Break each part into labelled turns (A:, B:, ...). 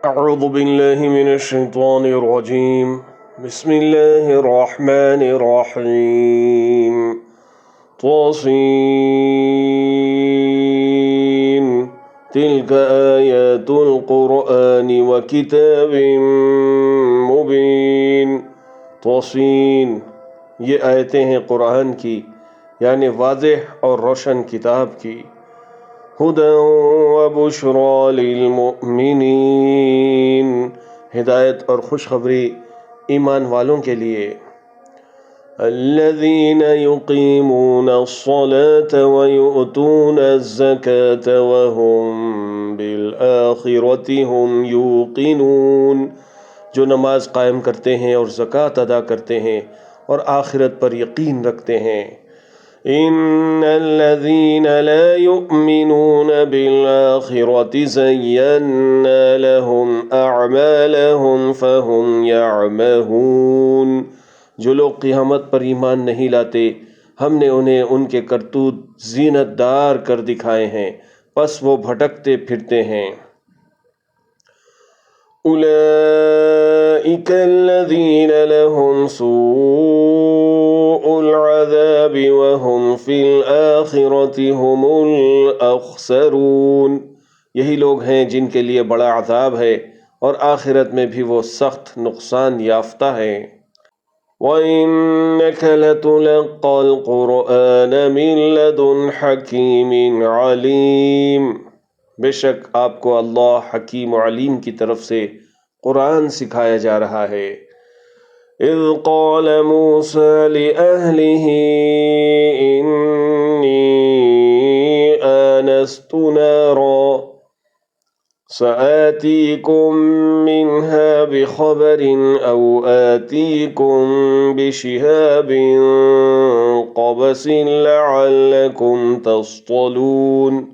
A: أعوذ بالله من الشيطان الرجيم بسم الله الرحمن الرحيم طاسين تلك آيات القرآن وكتاب مبين طاسين یہ آیتیں ہیں قرآن کی یعنی واضح اور روشن کتاب کی ہدى وبشرى للمؤمنین ہدایت اور خوشخبری ایمان والوں کے لیے الذين يقيمون الصلاة ويؤتون الزكاة وهم بالآخرة هم يوقنون جو نماز قائم کرتے ہیں اور زکوٰۃ ادا کرتے ہیں اور آخرت پر یقین رکھتے ہیں ان الذين لا يؤمنون بالآخرة زينا لهم اعمالهم فهم يعمهون جو لوگ قیامت پر ایمان نہیں لاتے ہم نے انہیں ان کے کرتوت زینت دار کر دکھائے ہیں پس وہ بھٹکتے پھرتے ہیں اولئک الذین لهم سوء العذاب وهم فی الآخرة هم الاخسرون یہی لوگ ہیں جن کے لیے بڑا عذاب ہے اور آخرت میں بھی وہ سخت نقصان یافتہ ہیں وَإِنَّكَ لَتُلَقَّى الْقُرْآنَ مِن لَّدُنْ حَكِيمٍ عَلِيمٍ بے شک آپ کو اللہ حکیم و علیم کی طرف سے قرآن سکھایا جا رہا ہے اذ قال موسیٰ لِأَهْلِهِ إِنِّي آنَسْتُ نَارًا سآتيكم منها بخبر أو آتيكم بشهاب قبس لعلكم تصطلون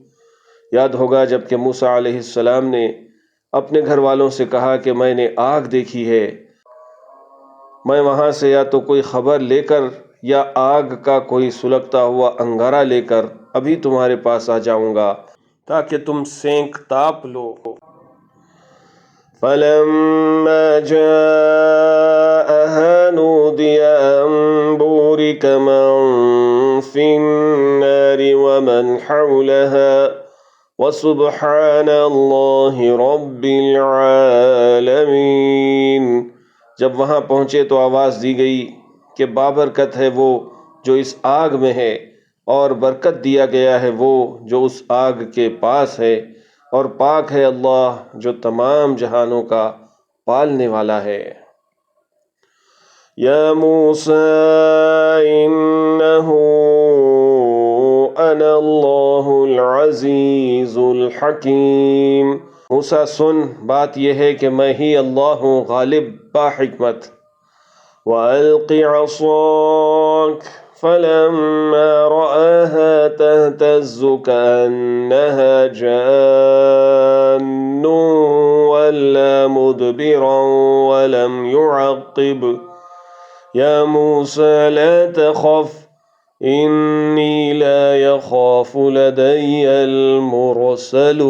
A: یاد ہوگا جب کہ موسیٰ علیہ السلام نے اپنے گھر والوں سے کہا کہ میں نے آگ دیکھی ہے، میں وہاں سے یا تو کوئی خبر لے کر یا آگ کا کوئی سلگتا ہوا انگارہ لے کر ابھی تمہارے پاس آ جاؤں گا تاکہ تم سینک تاپ لو فَلَمَّا جَاءَهَا نُودِيَ أَن بُورِكَ مَن فِي النَّارِ وَمَنْ حَوْلَهَا وَسُبْحَانَ اللَّهِ رَبِّ الْعَالَمِينَ جب وہاں پہنچے تو آواز دی گئی کہ بابرکت ہے وہ جو اس آگ میں ہے اور برکت دیا گیا ہے وہ جو اس آگ کے پاس ہے اور پاک ہے اللہ جو تمام جہانوں کا پالنے والا ہے یا موسیٰ انہو انا اللہ العزیز الحکیم موسیٰ سن بات یہ ہے کہ میں ہی اللہ ہوں غالب با حکمت وَأَلْقِ عَصَاكَ فَلَمَّا رَآهَا تَهْتَزُّ كَأَنَّهَا جَانٌّ وَلَّى مُدْبِرًا وَلَمْ يُعَقِّبْ يَا مُوسَى لَا تَخَفْ إِنِّي لَا يَخَافُ لَدَيَّ الْمُرْسَلُونَ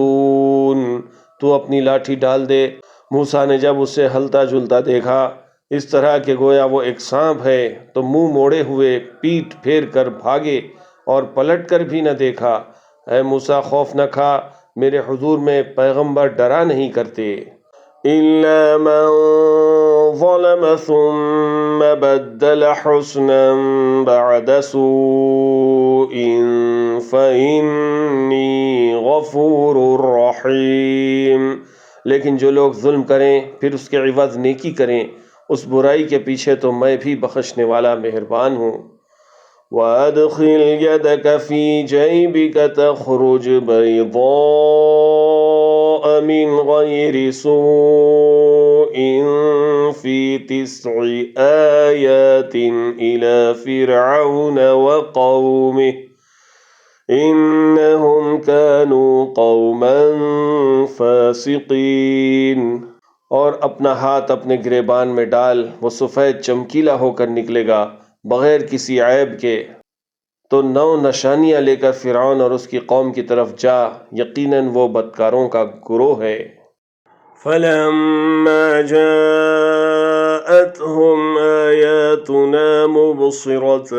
A: تو اپنی لاٹھی ڈال دے موسیٰ نے جب اسے ہلتا جلتا دیکھا اس طرح کہ گویا وہ ایک سانپ ہے تو منہ موڑے ہوئے پیٹ پھیر کر بھاگے اور پلٹ کر بھی نہ دیکھا اے موسیٰ خوف نہ کھا میرے حضور میں پیغمبر ڈرا نہیں کرتے إِلَّا مَن ظَلَمَ ثُمَّ بَدَّلَ حُسْنًا بَعْدَ سُوءٍ فَإِنِّي غَفُورٌ رَحِيمٌ لیکن جو لوگ ظلم کریں پھر اس کے عوض نیکی کریں اس برائی کے پیچھے تو میں بھی بخشنے والا مہربان ہوں وَأَدْخِلْ يَدَكَ فِي جَيْبِكَ تَخْرُجْ بَيْضَاءَ مِنْ غَيْرِ سُوءٍ فِي 9 آيَاتٍ إِلَى فِرْعَوْنَ وَقَوْمِهِ إِنَّهُمْ كَانُوا قَوْمًا فَاسِقِينَ اور اپنا ہاتھ اپنے گریبان میں ڈال وہ سفید چمکیلا ہو کر نکلے گا بغیر کسی عیب کے تو 9 نشانیاں لے کر فرعون اور اس کی قوم کی طرف جا یقیناً وہ بدکاروں کا گروہ ہے فلما جاءتهم آياتنا مبصرة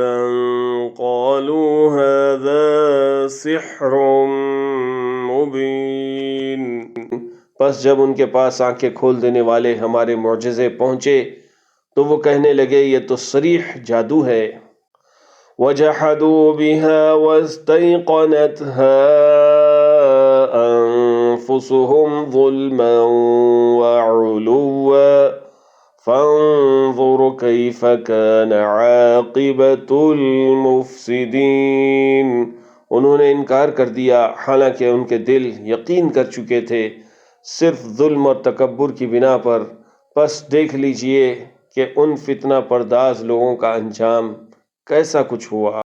A: قالوا هذا سحر مبين۔ پس جب ان کے پاس آنکھیں کھول دینے والے ہمارے معجزے پہنچے تو وہ کہنے لگے یہ تو صریح جادو ہے۔ وَجَحَدُوا بِهَا وَاسْتَيْقَنَتْهَا أَنفُسُهُمْ ظُلْمًا وَعُلُوًّا فَانظُرْ كَيْفَ كَانَ عَاقِبَةُ الْمُفْسِدِينَ۔ انہوں نے انکار کر دیا حالانکہ ان کے دل یقین کر چکے تھے صرف ظلم اور تکبر کی بنا پر۔ پس دیکھ لیجئے کہ ان فتنہ پرداز لوگوں کا انجام کیسا کچھ ہوا۔